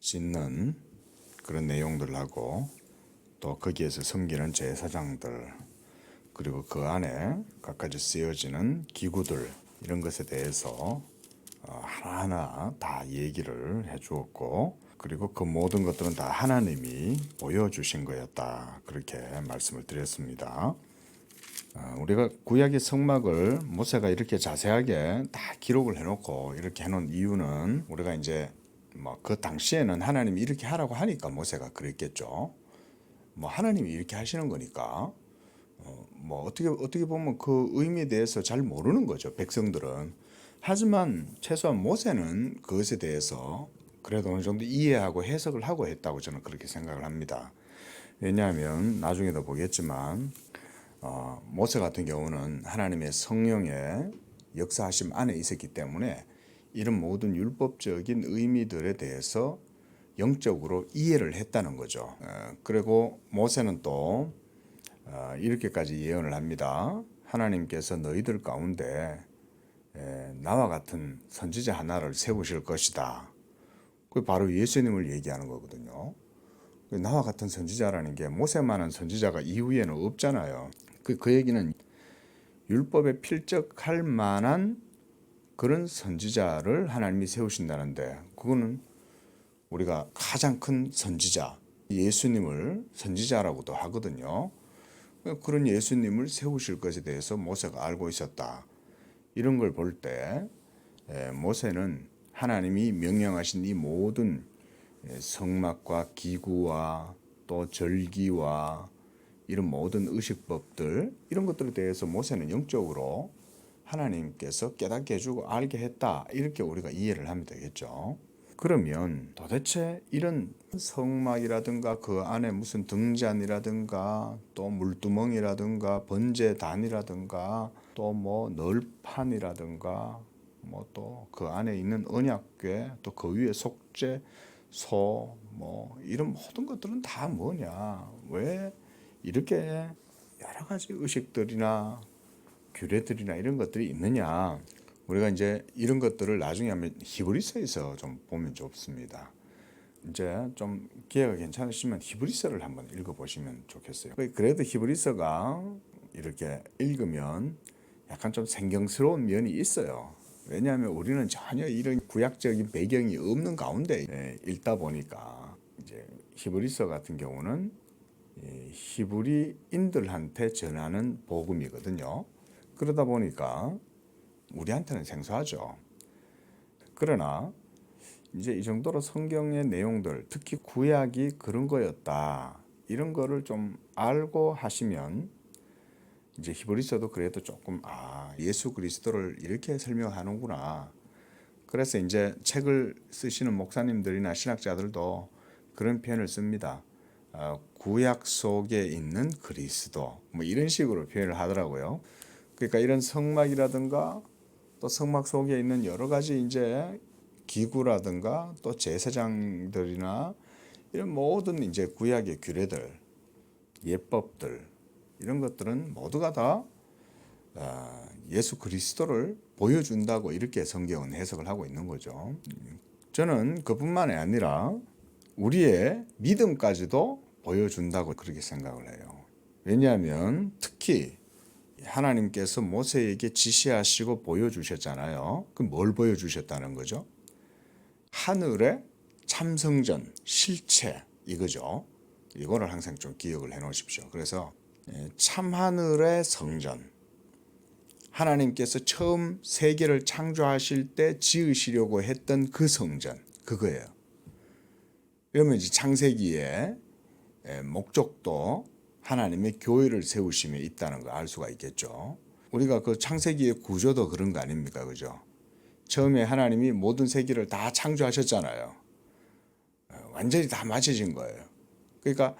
짓는 그런 내용들하고 또 거기에서 섬기는 제사장들 그리고 그 안에 각가지 쓰여지는 기구들 이런 것에 대해서 하나하나 다 얘기를 해주었고 그리고 그 모든 것들은 다 하나님이 보여주신 거였다 그렇게 말씀을 드렸습니다. 우리가 구약의 성막을 모세가 이렇게 자세하게 다 기록을 해놓고 이렇게 해놓은 이유는 우리가 이제 뭐 그 당시에는 하나님이 이렇게 하라고 하니까 모세가 그랬겠죠. 뭐 하나님이 이렇게 하시는 거니까 뭐 어떻게 보면 그 의미에 대해서 잘 모르는 거죠, 백성들은. 하지만 최소한 모세는 그것에 대해서 그래도 어느 정도 이해하고 해석을 하고 했다고 저는 그렇게 생각을 합니다. 왜냐하면 나중에도 보겠지만 모세 같은 경우는 하나님의 성령의 역사하심 안에 있었기 때문에 이런 모든 율법적인 의미들에 대해서 영적으로 이해를 했다는 거죠. 그리고 모세는 또 이렇게까지 예언을 합니다. 하나님께서 너희들 가운데 나와 같은 선지자 하나를 세우실 것이다. 그 바로 예수님을 얘기하는 거거든요. 나와 같은 선지자라는 게 모세만한 선지자가 이후에는 없잖아요. 그 얘기는 율법에 필적할 만한 그런 선지자를 하나님이 세우신다는데 그거는 우리가 가장 큰 선지자 예수님을 선지자라고도 하거든요. 그런 예수님을 세우실 것에 대해서 모세가 알고 있었다. 이런 걸 볼 때 모세는 하나님이 명령하신 이 모든 성막과 기구와 또 절기와 이런 모든 의식법들 이런 것들에 대해서 모세는 영적으로 하나님께서 깨닫게 해주고 알게 했다 이렇게 우리가 이해를 하면 되겠죠. 그러면 도대체 이런 성막이라든가 그 안에 무슨 등잔이라든가 또 물두멍이라든가 번제단이라든가 또 뭐 널판이라든가 뭐 또 그 안에 있는 언약궤 또 그 위에 속죄 소 뭐 이런 모든 것들은 다 뭐냐, 왜 이렇게 여러 가지 의식들이나 규례들이나 이런 것들이 있느냐. 우리가 이제 이런 것들을 나중에 하면 히브리서에서 좀 보면 좋습니다. 이제 좀 기회가 괜찮으시면 히브리서를 한번 읽어보시면 좋겠어요. 그래도 히브리서가 이렇게 읽으면 약간 좀 생경스러운 면이 있어요. 왜냐하면 우리는 전혀 이런 구약적인 배경이 없는 가운데 읽다 보니까 이제 히브리서 같은 경우는 히브리인들한테 전하는 복음이거든요. 그러다 보니까 우리한테는 생소하죠. 그러나 이제 이 정도로 성경의 내용들, 특히 구약이 그런 거였다. 이런 거를 좀 알고 하시면 이제 히브리서도 그래도 조금 예수 그리스도를 이렇게 설명하는구나. 그래서 이제 책을 쓰시는 목사님들이나 신학자들도 그런 표현을 씁니다. 구약 속에 있는 그리스도 뭐 이런 식으로 표현을 하더라고요. 그러니까 이런 성막이라든가 또 성막 속에 있는 여러 가지 이제 기구라든가 또 제사장들이나 이런 모든 이제 구약의 규례들, 예법들 이런 것들은 모두가 다 예수 그리스도를 보여준다고 이렇게 성경은 해석을 하고 있는 거죠. 저는 그뿐만이 아니라 우리의 믿음까지도 보여준다고 그렇게 생각을 해요. 왜냐하면 특히 하나님께서 모세에게 지시하시고 보여주셨잖아요. 그럼 뭘 보여주셨다는 거죠? 하늘의 참성전, 실체 이거죠. 이거를 항상 좀 기억을 해 놓으십시오. 그래서 참하늘의 성전, 하나님께서 처음 세계를 창조하실 때 지으시려고 했던 그 성전, 그거예요. 그러면 이제 창세기의 목적도 하나님의 교회를 세우심에 있다는 걸 알 수가 있겠죠. 우리가 그 창세기의 구조도 그런 거 아닙니까? 그죠? 처음에 하나님이 모든 세계를 다 창조하셨잖아요. 완전히 다 맞춰진 거예요. 그러니까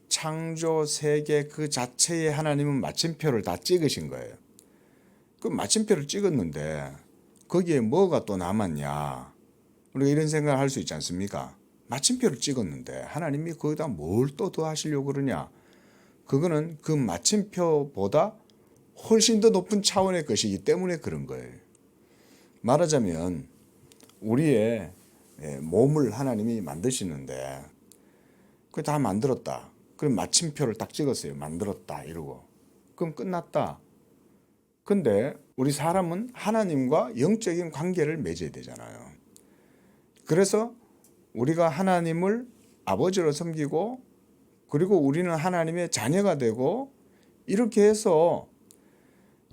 창조 세계 그 자체에 하나님은 마침표를 다 찍으신 거예요. 그 마침표를 찍었는데 거기에 뭐가 또 남았냐? 우리가 이런 생각을 할 수 있지 않습니까? 마침표를 찍었는데 하나님이 거기다 뭘 또 더 하시려고 그러냐? 그거는 그 마침표보다 훨씬 더 높은 차원의 것이기 때문에 그런 거예요. 말하자면 우리의 몸을 하나님이 만드시는데 그 다 만들었다. 그럼 마침표를 딱 찍었어요. 만들었다 이러고. 그럼 끝났다. 근데 우리 사람은 하나님과 영적인 관계를 맺어야 되잖아요. 그래서 우리가 하나님을 아버지로 섬기고 그리고 우리는 하나님의 자녀가 되고 이렇게 해서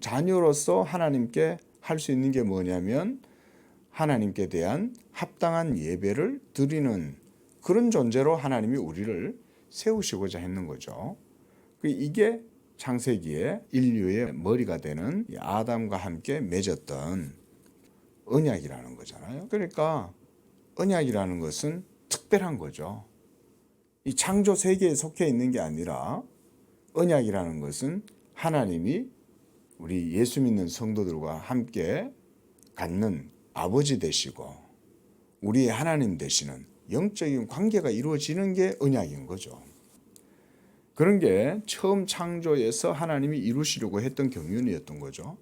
자녀로서 하나님께 할 수 있는 게 뭐냐면 하나님께 대한 합당한 예배를 드리는 그런 존재로 하나님이 우리를 세우시고자 했는 거죠. 이게 창세기에 인류의 머리가 되는 아담과 함께 맺었던 언약이라는 거잖아요. 그러니까 언약이라는 것은 특별한 거죠. 이 창조 세계에 속해 있는 게 아니라 언약이라는 것은 하나님이 우리 예수 믿는 성도들과 함께 갖는 아버지 되시고 우리의 하나님 되시는 영적인 관계가 이루어지는 게 언약인 거죠. 그런 게 처음 창조에서 하나님이 이루시려고 했던 경륜이었던 거죠.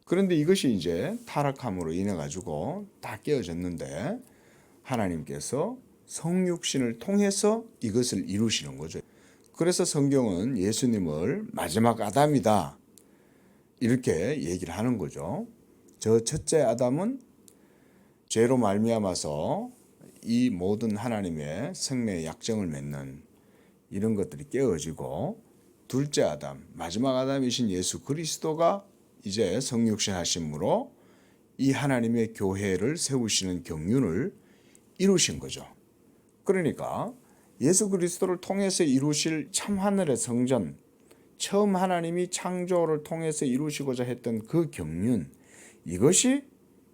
그런데 이것이 이제 타락함으로 인해 가지고 다 깨어졌는데 하나님께서 성육신을 통해서 이것을 이루시는 거죠. 그래서 성경은 예수님을 마지막 아담이다 이렇게 얘기를 하는 거죠. 저 첫째 아담은 죄로 말미암아서 이 모든 하나님의 생명의 약정을 맺는 이런 것들이 깨어지고 둘째 아담, 마지막 아담이신 예수 그리스도가 이제 성육신 하심으로 이 하나님의 교회를 세우시는 경륜을 이루신 거죠. 그러니까 예수 그리스도를 통해서 이루실 참하늘의 성전, 처음 하나님이 창조를 통해서 이루시고자 했던 그 경륜, 이것이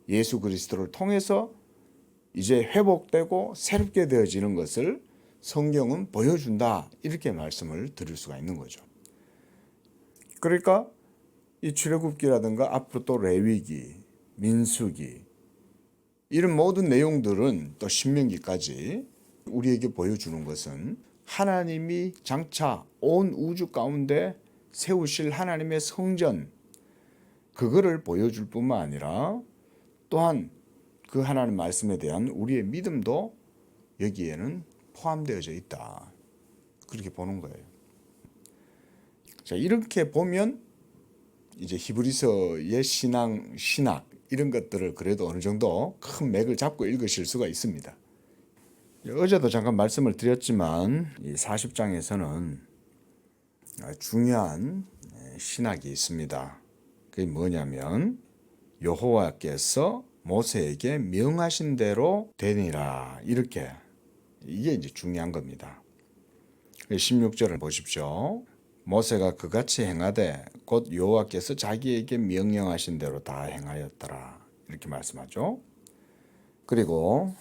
예수 그리스도를 통해서 이제 회복되고 새롭게 되어지는 것을 성경은 보여준다 이렇게 말씀을 드릴 수가 있는 거죠. 그러니까 이 출애굽기라든가 앞으로 또 레위기, 민수기 이런 모든 내용들은 또 신명기까지 우리에게 보여주는 것은 하나님이 장차 온 우주 가운데 세우실 하나님의 성전 그거를 보여줄 뿐만 아니라 또한 그 하나님 말씀에 대한 우리의 믿음도 여기에는 포함되어져 있다. 그렇게 보는 거예요. 자, 이렇게 보면 이제 히브리서의 신학 이런 것들을 그래도 어느 정도 큰 맥을 잡고 읽으실 수가 있습니다. 어제도 잠깐 말씀을 드렸지만 이 40장에서는 중요한 신학이 있습니다. 그게 뭐냐면 여호와께서 모세에게 명하신 대로 되니라 이렇게 이게 이제 중요한 겁니다. 16절을 보십시오. 모세가 그같이 행하되 곧 여호와께서 자기에게 명령하신 대로 다 행하였더라 이렇게 말씀하죠. 그리고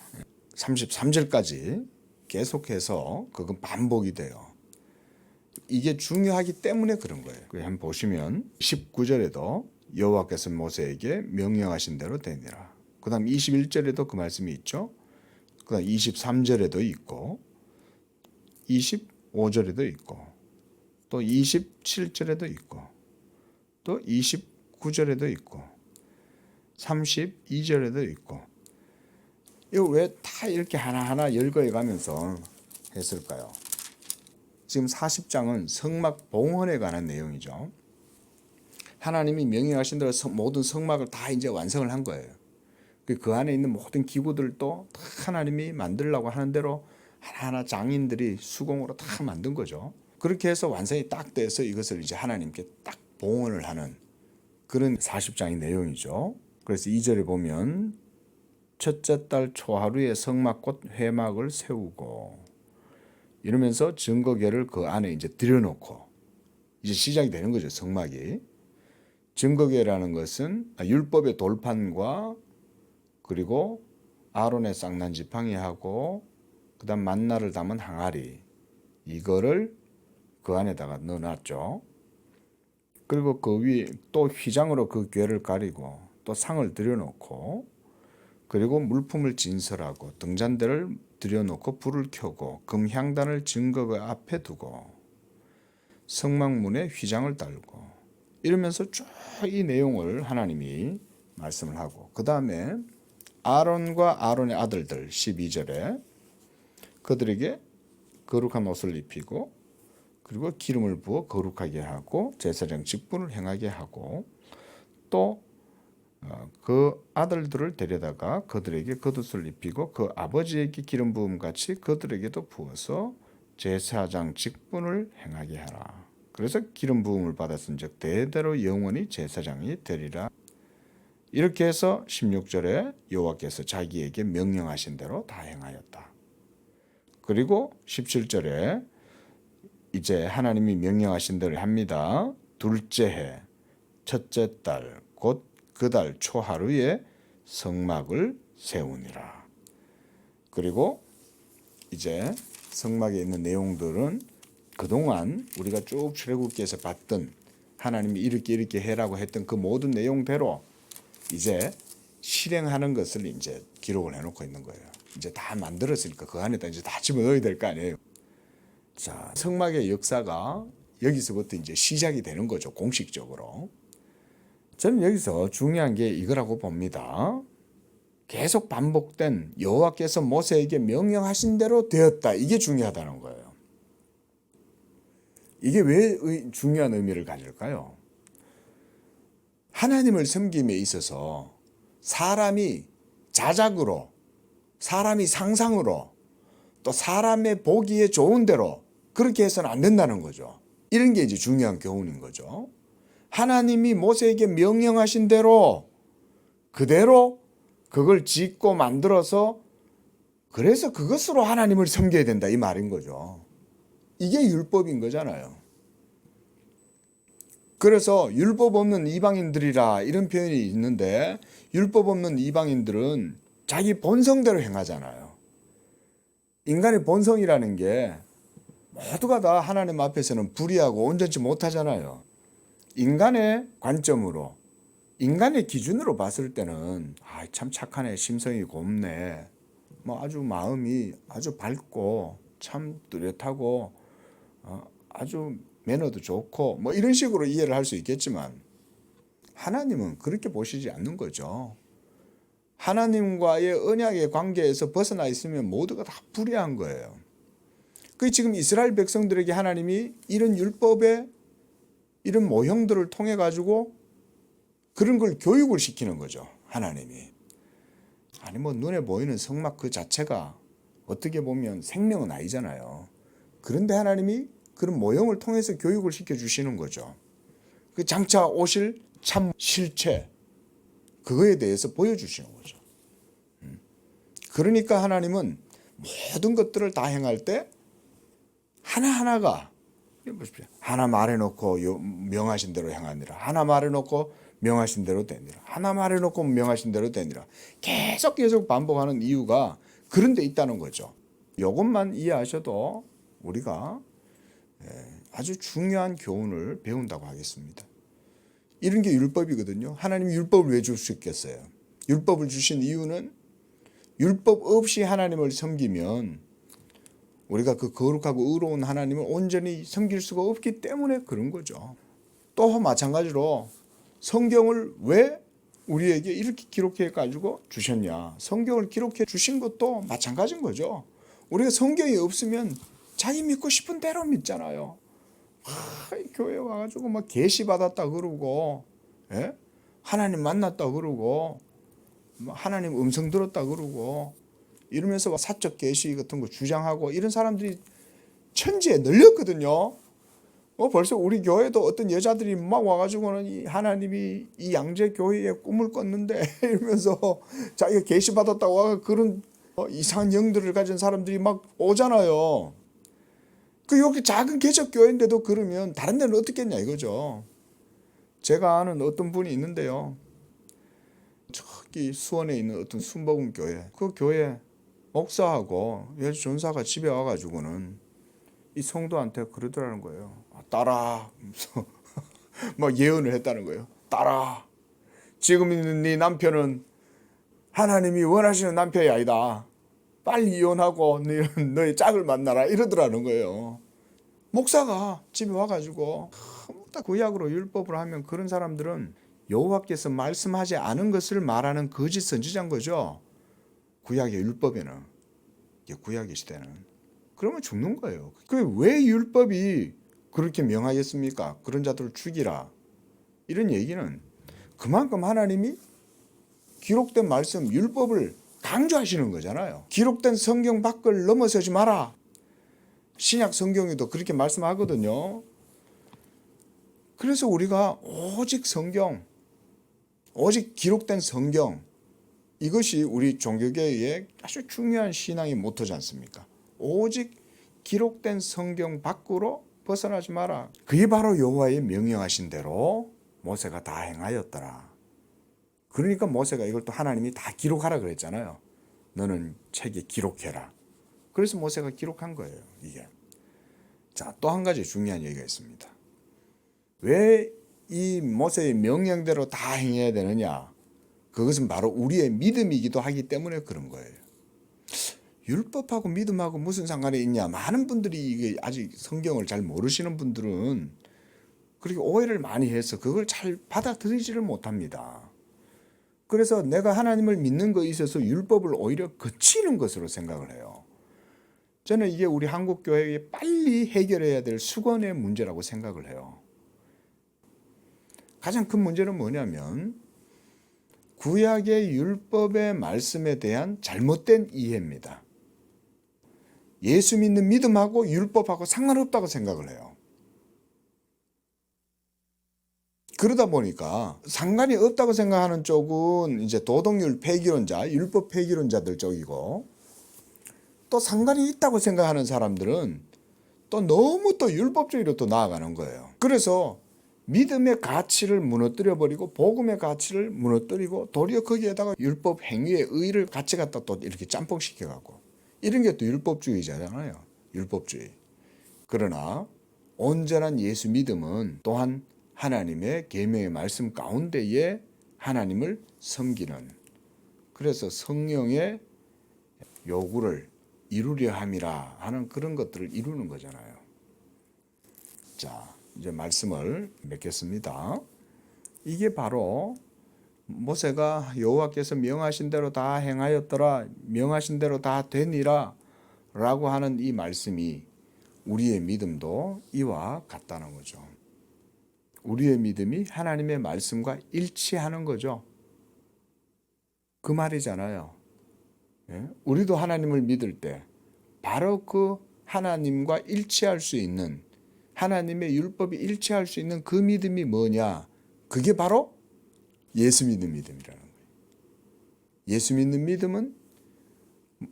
33절까지 계속해서 그건 반복이 돼요. 이게 중요하기 때문에 그런 거예요. 한번 보시면 19절에도 여호와께서 모세에게 명령하신 대로 되니라. 그 다음 21절에도 그 말씀이 있죠. 그 다음 23절에도 있고 25절에도 있고 또 27절에도 있고 또 29절에도 있고 32절에도 있고 이거 왜 다 이렇게 하나하나 열거해 가면서 했을까요? 지금 40장은 성막 봉헌에 관한 내용이죠. 하나님이 명령하신 대로 모든 성막을 다 이제 완성을 한 거예요. 그 안에 있는 모든 기구들도 다 하나님이 만들려고 하는 대로 하나하나 장인들이 수공으로 다 만든 거죠. 그렇게 해서 완성이 딱 돼서 이것을 이제 하나님께 딱 봉헌을 하는 그런 40장의 내용이죠. 그래서 2절에 보면 첫째 달 초하루에 성막 곧 회막을 세우고 이러면서 증거궤를 그 안에 이제 들여놓고 이제 시작이 되는 거죠. 성막이. 증거궤라는 것은 율법의 돌판과 그리고 아론의 쌍난 지팡이하고 그다음 만나를 담은 항아리 이거를 그 안에다가 넣어놨죠. 그리고 그 위 또 휘장으로 그 궤를 가리고 또 상을 들여놓고 그리고 물품을 진설하고 등잔대를 들여놓고 불을 켜고 금향단을 증거궤 앞에 두고 성막문에 휘장을 달고 이러면서 쭉 이 내용을 하나님이 말씀을 하고 그 다음에 아론과 아론의 아들들 12절에 그들에게 거룩한 옷을 입히고 그리고 기름을 부어 거룩하게 하고 제사장 직분을 행하게 하고 또 그 아들들을 데려다가 그들에게 겉옷을 입히고 그 아버지에게 기름 부음 같이 그들에게도 부어서 제사장 직분을 행하게 하라. 그래서 기름 부음을 받았은즉 대대로 영원히 제사장이 되리라. 이렇게 해서 16절에 여호와께서 자기에게 명령하신 대로 다 행하였다. 그리고 17절에 이제 하나님이 명령하신 대로 합니다. 둘째 해 첫째 달 곧 그 달 초하루에 성막을 세우니라. 그리고 이제 성막에 있는 내용들은 그동안 우리가 쭉 출애굽기에서 봤던 하나님이 이렇게 해라고 했던 그 모든 내용대로 이제 실행하는 것을 이제 기록을 해놓고 있는 거예요. 이제 다 만들었으니까 그 안에다 이제 다 집어넣어야 될 거 아니에요. 자, 성막의 역사가 여기서부터 이제 시작이 되는 거죠. 공식적으로. 저는 여기서 중요한 게 이거라고 봅니다. 계속 반복된 여호와께서 모세에게 명령하신 대로 되었다. 이게 중요하다는 거예요. 이게 왜 중요한 의미를 가질까요? 하나님을 섬김에 있어서 사람이 자작으로, 사람이 상상으로, 또 사람의 보기에 좋은 대로 그렇게 해서는 안 된다는 거죠. 이런 게 이제 중요한 교훈인 거죠. 하나님이 모세에게 명령하신 대로 그대로 그걸 짓고 만들어서 그래서 그것으로 하나님을 섬겨야 된다 이 말인 거죠. 이게 율법인 거잖아요. 그래서 율법 없는 이방인들이라 이런 표현이 있는데 율법 없는 이방인들은 자기 본성대로 행하잖아요. 인간의 본성이라는 게 모두가 다 하나님 앞에서는 불의하고 온전치 못하잖아요. 인간의 관점으로 인간의 기준으로 봤을 때는 참 착하네, 심성이 곱네, 뭐 아주 마음이 아주 밝고 참 뚜렷하고 아주 매너도 좋고 뭐 이런 식으로 이해를 할 수 있겠지만 하나님은 그렇게 보시지 않는 거죠. 하나님과의 언약의 관계에서 벗어나 있으면 모두가 다 불의한 거예요. 그 지금 이스라엘 백성들에게 하나님이 이런 율법의 이런 모형들을 통해 가지고 그런 걸 교육을 시키는 거죠. 하나님이. 아니 뭐 눈에 보이는 성막 그 자체가 어떻게 보면 생명은 아니잖아요. 그런데 하나님이 그런 모형을 통해서 교육을 시켜주시는 거죠. 그 장차 오실 참 실체 그거에 대해서 보여주시는 거죠. 그러니까 하나님은 모든 것들을 다 행할 때 하나하나가 보십시오. 하나 말해놓고 명하신 대로 행하니라. 하나 말해놓고 명하신 대로 되니라. 하나 말해놓고 명하신 대로 되니라. 계속 반복하는 이유가 그런 데 있다는 거죠. 이것만 이해하셔도 우리가 아주 중요한 교훈을 배운다고 하겠습니다. 이런 게 율법이거든요. 하나님이 율법을 왜 주셨겠어요? 율법을 주신 이유는 율법 없이 하나님을 섬기면 우리가 그 거룩하고 의로운 하나님을 온전히 섬길 수가 없기 때문에 그런 거죠. 또 마찬가지로 성경을 왜 우리에게 이렇게 기록해 가지고 주셨냐? 성경을 기록해 주신 것도 마찬가지인 거죠. 우리가 성경이 없으면 자기 믿고 싶은 대로 믿잖아요. 교회 와가지고 막 계시 받았다 그러고, 하나님 만났다 그러고, 하나님 음성 들었다 그러고, 이러면서 사적 계시 같은 거 주장하고 이런 사람들이 천지에 널렸거든요. 벌써 우리 교회도 어떤 여자들이 막 와가지고는 이 하나님이 이 양재 교회에 꿈을 꿨는데 이러면서 자기가 계시 받았다고 하고 그런 이상한 영들을 가진 사람들이 막 오잖아요. 그 여기 작은 개척 교회인데도 그러면 다른 데는 어떻겠냐 이거죠. 제가 아는 어떤 분이 있는데요. 저기 수원에 있는 어떤 순복음 교회, 그 교회 목사하고 예수 전사가 집에 와가지고는 이 성도한테 그러더라는 거예요. 딸아, 막 예언을 했다는 거예요. 딸아, 지금 있는 네 남편은 하나님이 원하시는 남편이 아니다. 빨리 이혼하고 너의 짝을 만나라 이러더라는 거예요. 목사가 집에 와가지고 다 구약으로 율법을 하면 그런 사람들은 여호와께서 말씀하지 않은 것을 말하는 거짓 선지자인 거죠. 구약의 율법에는, 구약의 시대는. 그러면 죽는 거예요. 왜 율법이 그렇게 명하겠습니까? 그런 자들을 죽이라. 이런 얘기는 그만큼 하나님이 기록된 말씀, 율법을 강조하시는 거잖아요. 기록된 성경 밖을 넘어서지 마라. 신약 성경에도 그렇게 말씀하거든요. 그래서 우리가 오직 성경, 오직 기록된 성경, 이것이 우리 종교계의 아주 중요한 신앙의 모토지 않습니까? 오직 기록된 성경 밖으로 벗어나지 마라. 그게 바로 여호와의 명령하신 대로 모세가 다 행하였더라. 그러니까 모세가 이걸 또 하나님이 다 기록하라 그랬잖아요. 너는 책에 기록해라. 그래서 모세가 기록한 거예요, 이게. 자, 또 한 가지 중요한 얘기가 있습니다. 왜 이 모세의 명령대로 다 행해야 되느냐? 그것은 바로 우리의 믿음이기도 하기 때문에 그런 거예요. 율법하고 믿음하고 무슨 상관이 있냐? 많은 분들이 이게 아직 성경을 잘 모르시는 분들은 그렇게 오해를 많이 해서 그걸 잘 받아들이지를 못합니다. 그래서 내가 하나님을 믿는 것에 있어서 율법을 오히려 거치는 것으로 생각을 해요. 저는 이게 우리 한국 교회에 빨리 해결해야 될 수건의 문제라고 생각을 해요. 가장 큰 문제는 뭐냐면 구약의 율법의 말씀에 대한 잘못된 이해입니다. 예수 믿는 믿음하고 율법하고 상관없다고 생각을 해요. 그러다 보니까 상관이 없다고 생각하는 쪽은 이제 도덕률 폐기론자, 율법 폐기론자들 쪽이고, 또 상관이 있다고 생각하는 사람들은 또 너무 또 율법주의로 또 나아가는 거예요. 그래서 믿음의 가치를 무너뜨려 버리고 복음의 가치를 무너뜨리고 도리어 거기에다가 율법 행위의 의의를 같이 갖다 또 이렇게 짬뽕시켜 갖고, 이런 게 또 율법주의잖아요. 율법주의. 그러나 온전한 예수 믿음은 또한 하나님의 계명의 말씀 가운데에 하나님을 섬기는, 그래서 성령의 요구를 이루려 함이라 하는 그런 것들을 이루는 거잖아요. 자, 이제 말씀을 맺겠습니다. 이게 바로 모세가 여호와께서 명하신 대로 다 행하였더라, 명하신 대로 다 되니라 라고 하는 이 말씀이 우리의 믿음도 이와 같다는 거죠. 우리의 믿음이 하나님의 말씀과 일치하는 거죠. 그 말이잖아요. 우리도 하나님을 믿을 때 바로 그 하나님과 일치할 수 있는, 하나님의 율법이 일치할 수 있는 그 믿음이 뭐냐? 그게 바로 예수 믿는 믿음이라는 거예요. 예수 믿는 믿음은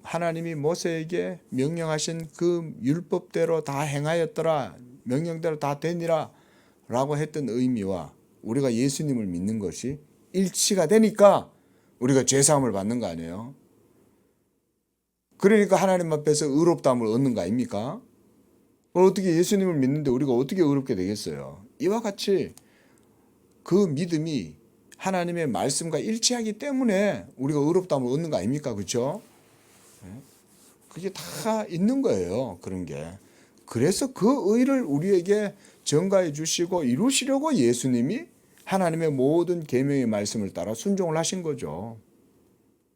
하나님이 모세에게 명령하신 그 율법대로 다 행하였더라, 명령대로 다 되니라 라고 했던 의미와 우리가 예수님을 믿는 것이 일치가 되니까 우리가 죄사함을 받는 거 아니에요? 그러니까 하나님 앞에서 의롭다함을 얻는 거 아닙니까? 어떻게 예수님을 믿는데 우리가 어떻게 의롭게 되겠어요? 이와 같이 그 믿음이 하나님의 말씀과 일치하기 때문에 우리가 의롭다함을 얻는 거 아닙니까? 그렇죠? 그게 다 있는 거예요. 그런 게. 그래서 그 의를 우리에게 전가해 주시고 이루시려고 예수님이 하나님의 모든 계명의 말씀을 따라 순종을 하신 거죠.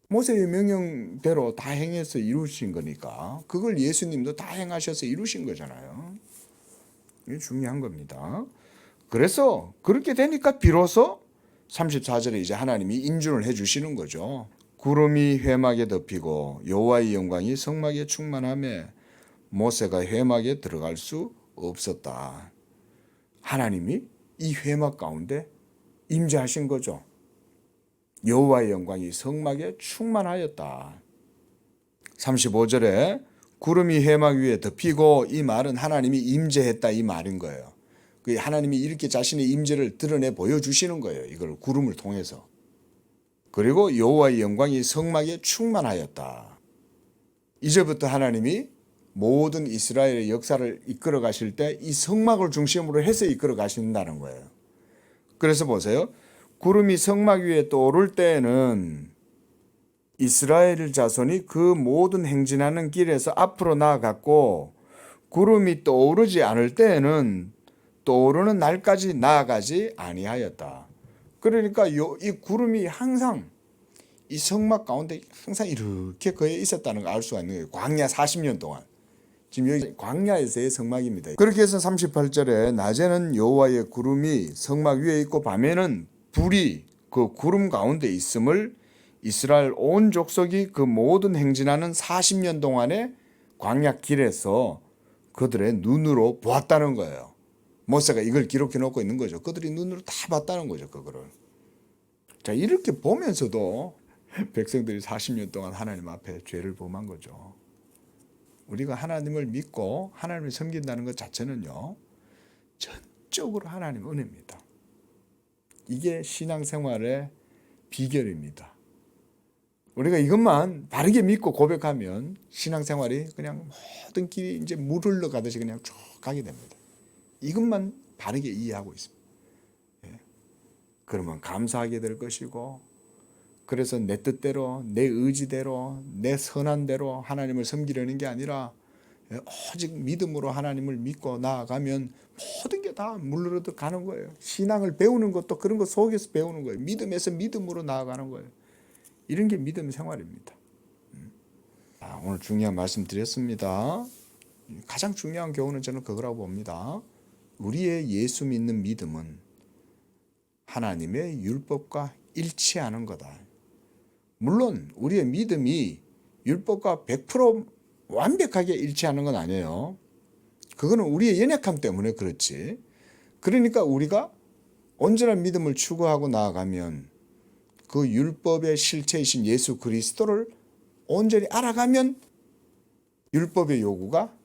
모세의 명령대로 다 행해서 이루신 거니까 그걸 예수님도 다 행하셔서 이루신 거잖아요. 이게 중요한 겁니다. 그래서 그렇게 되니까 비로소 34절에 이제 하나님이 인준을 해 주시는 거죠. 구름이 회막에 덮이고 여호와의 영광이 성막에 충만하며 모세가 회막에 들어갈 수 없었다. 하나님이 이 회막 가운데 임재하신 거죠. 여호와의 영광이 성막에 충만하였다. 35절에 구름이 회막 위에 덮이고, 이 말은 하나님이 임재했다 이 말인 거예요. 하나님이 이렇게 자신의 임재를 드러내 보여주시는 거예요. 이걸 구름을 통해서. 그리고 여호와의 영광이 성막에 충만하였다. 이제부터 하나님이 모든 이스라엘의 역사를 이끌어 가실 때 이 성막을 중심으로 해서 이끌어 가신다는 거예요. 그래서 보세요. 구름이 성막 위에 떠오를 때에는 이스라엘 자손이 그 모든 행진하는 길에서 앞으로 나아갔고, 구름이 떠오르지 않을 때에는 떠오르는 날까지 나아가지 아니하였다. 그러니까 이 구름이 항상 이 성막 가운데 항상 이렇게 거해 있었다는 걸 알 수가 있는 거예요. 광야 40년 동안. 지금 여기 광야에서의 성막입니다. 그렇게 해서 38절에 낮에는 여호와의 구름이 성막 위에 있고 밤에는 불이 그 구름 가운데 있음을 이스라엘 온 족속이 그 모든 행진하는 40년 동안의 광야 길에서 그들의 눈으로 보았다는 거예요. 모세가 이걸 기록해 놓고 있는 거죠. 그들이 눈으로 다 봤다는 거죠. 그거를. 자, 이렇게 보면서도 백성들이 40년 동안 하나님 앞에 죄를 범한 거죠. 우리가 하나님을 믿고 하나님을 섬긴다는 것 자체는요, 전적으로 하나님의 은혜입니다. 이게 신앙생활의 비결입니다. 우리가 이것만 바르게 믿고 고백하면 신앙생활이 그냥 모든 길이 이제 물 흘러가듯이 그냥 쭉 가게 됩니다. 이것만 바르게 이해하고 있습니다. 예. 그러면 감사하게 될 것이고, 그래서 내 뜻대로, 내 의지대로, 내 선한 대로 하나님을 섬기려는 게 아니라 오직 믿음으로 하나님을 믿고 나아가면 모든 게 다 물러도 가는 거예요. 신앙을 배우는 것도 그런 것 속에서 배우는 거예요. 믿음에서 믿음으로 나아가는 거예요. 이런 게 믿음 생활입니다. 오늘 중요한 말씀 드렸습니다. 가장 중요한 교훈은 저는 그거라고 봅니다. 우리의 예수 믿는 믿음은 하나님의 율법과 일치하는 거다. 물론 우리의 믿음이 율법과 100% 완벽하게 일치하는 건 아니에요. 그거는 우리의 연약함 때문에 그렇지. 그러니까 우리가 온전한 믿음을 추구하고 나아가면 그 율법의 실체이신 예수 그리스도를 온전히 알아가면 율법의 요구가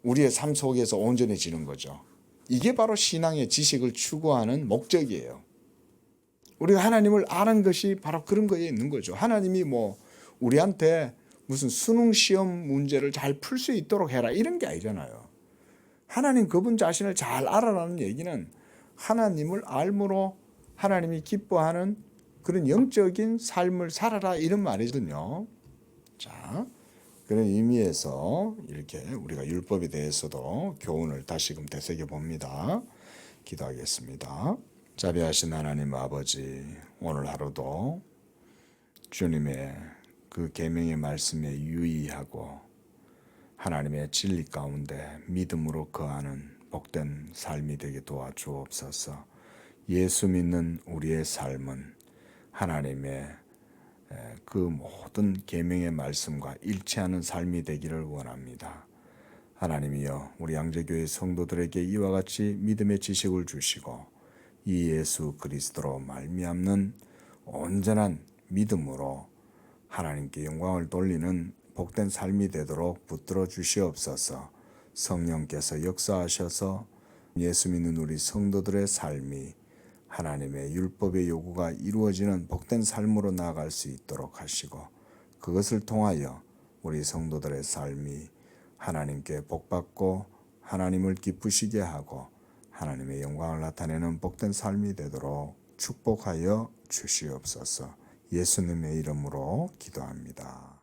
우리의 삶 속에서 온전해지는 거죠. 이게 바로 신앙의 지식을 추구하는 목적이에요. 우리가 하나님을 아는 것이 바로 그런 거에 있는 거죠. 하나님이 우리한테 무슨 수능 시험 문제를 잘 풀 수 있도록 해라 이런 게 아니잖아요. 하나님 그분 자신을 잘 알아라는 얘기는 하나님을 알므로 하나님이 기뻐하는 그런 영적인 삶을 살아라 이런 말이거든요. 자, 그런 의미에서 이렇게 우리가 율법에 대해서도 교훈을 다시금 되새겨 봅니다. 기도하겠습니다. 자비하신 하나님 아버지, 오늘 하루도 주님의 그 계명의 말씀에 유의하고 하나님의 진리 가운데 믿음으로 거하는 복된 삶이 되게 도와주옵소서. 예수 믿는 우리의 삶은 하나님의 그 모든 계명의 말씀과 일치하는 삶이 되기를 원합니다. 하나님이여, 우리 양재교회 성도들에게 이와 같이 믿음의 지식을 주시고 이 예수 그리스도로 말미암는 온전한 믿음으로 하나님께 영광을 돌리는 복된 삶이 되도록 붙들어 주시옵소서. 성령께서 역사하셔서 예수 믿는 우리 성도들의 삶이 하나님의 율법의 요구가 이루어지는 복된 삶으로 나아갈 수 있도록 하시고, 그것을 통하여 우리 성도들의 삶이 하나님께 복받고 하나님을 기쁘시게 하고 하나님의 영광을 나타내는 복된 삶이 되도록 축복하여 주시옵소서. 예수님의 이름으로 기도합니다.